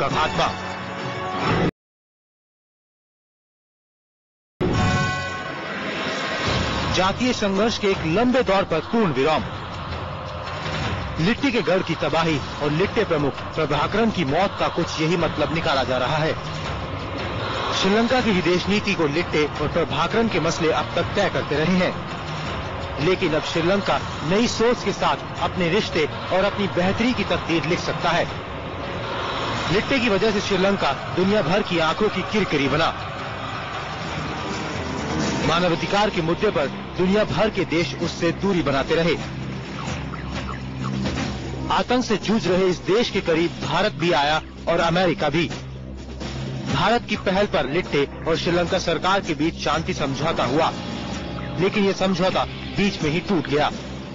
का खात्मा। जातीय संघर्ष के एक लंबे दौर पर पूर्ण विराम। लिट्टे के गढ़ की तबाही और लिट्टे प्रमुख प्रभाकरन की मौत का कुछ यही मतलब निकाला जा रहा है। श्रीलंका की विदेश नीति को लिट्टे और प्रभाकरन के मसले अब तक तय करते रहे हैं, लेकिन अब श्रीलंका नई सोच के साथ अपने रिश्ते और अपनी बेहतरी की तकदीर लिख सकता है। लिट्टे की वजह से श्रीलंका दुनिया भर की आंखों की किरकिरी बना। मानवाधिकार के मुद्दे पर दुनिया भर के देश उससे दूरी बनाते रहे। आतंक से जूझ रहे इस देश के करीब भारत भी आया और अमेरिका भी। भारत की पहल पर लिट्टे और श्रीलंका सरकार के बीच शांति समझौता हुआ, लेकिन ये समझौता बीच में ही टूट गया।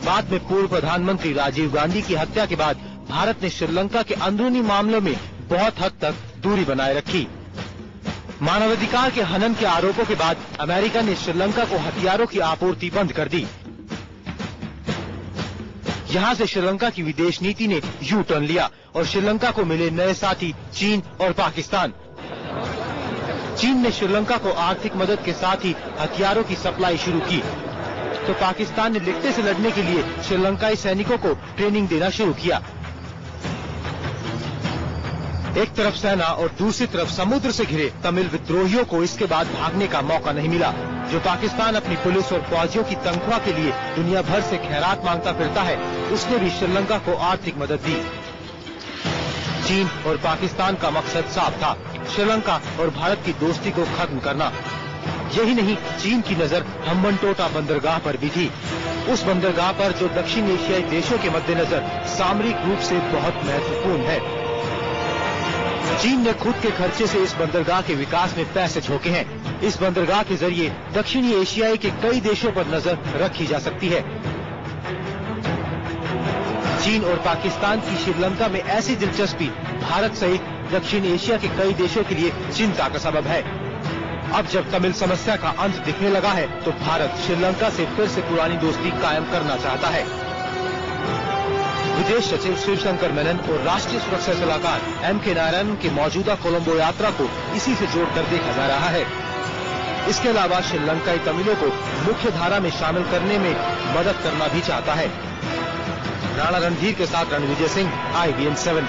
बाद में पूर्व प्रधानमंत्री राजीव गांधी की हत्या के बाद भारत ने श्रीलंका के अंदरूनी मामलों में बहुत हद तक दूरी बनाए रखी। मानवाधिकार के हनन के आरोपों के बाद अमेरिका ने श्रीलंका को हथियारों की आपूर्ति बंद कर दी। यहाँ से श्रीलंका की विदेश नीति ने यू टर्न लिया और श्रीलंका को मिले नए साथी चीन और पाकिस्तान। चीन ने श्रीलंका को आर्थिक मदद के साथ ही हथियारों की सप्लाई शुरू की, तो पाकिस्तान ने लिट्टे से लड़ने के लिए श्रीलंकाई सैनिकों को ट्रेनिंग देना शुरू किया। एक तरफ सेना और दूसरी तरफ समुद्र से घिरे तमिल विद्रोहियों को इसके बाद भागने का मौका नहीं मिला। जो पाकिस्तान अपनी पुलिस और फौजियों की तनख्वाह के लिए दुनिया भर से खैरात मांगता फिरता है, उसने भी श्रीलंका को आर्थिक मदद दी। चीन और पाकिस्तान का मकसद साफ था, श्रीलंका और भारत की दोस्ती को खत्म करना। यही नहीं, चीन की नजर हम्बनटोटा बंदरगाह पर भी थी, उस बंदरगाह पर जो दक्षिण एशियाई देशों के मद्देनजर सामरिक रूप से बहुत महत्वपूर्ण है। चीन ने खुद के खर्चे से इस बंदरगाह के विकास में पैसे झोंके हैं। इस बंदरगाह के जरिए दक्षिणी एशियाई के कई देशों पर नजर रखी जा सकती है। चीन और पाकिस्तान की श्रीलंका में ऐसी दिलचस्पी भारत सहित दक्षिण एशिया के कई देशों के लिए चिंता का सबब है। अब जब तमिल समस्या का अंत दिखने लगा है, तो भारत श्रीलंका से फिर से पुरानी दोस्ती कायम करना चाहता है। विदेश सचिव शिवशंकर मेनन और राष्ट्रीय सुरक्षा सलाहकार M.K. नारायणन की मौजूदा कोलंबो यात्रा को इसी से जोड़कर देखा जा रहा है। इसके अलावा श्रीलंकाई तमिलों को मुख्य धारा में शामिल करने में मदद करना भी चाहता है। राणा रणधीर के साथ रणविजय सिंह, IBN 7।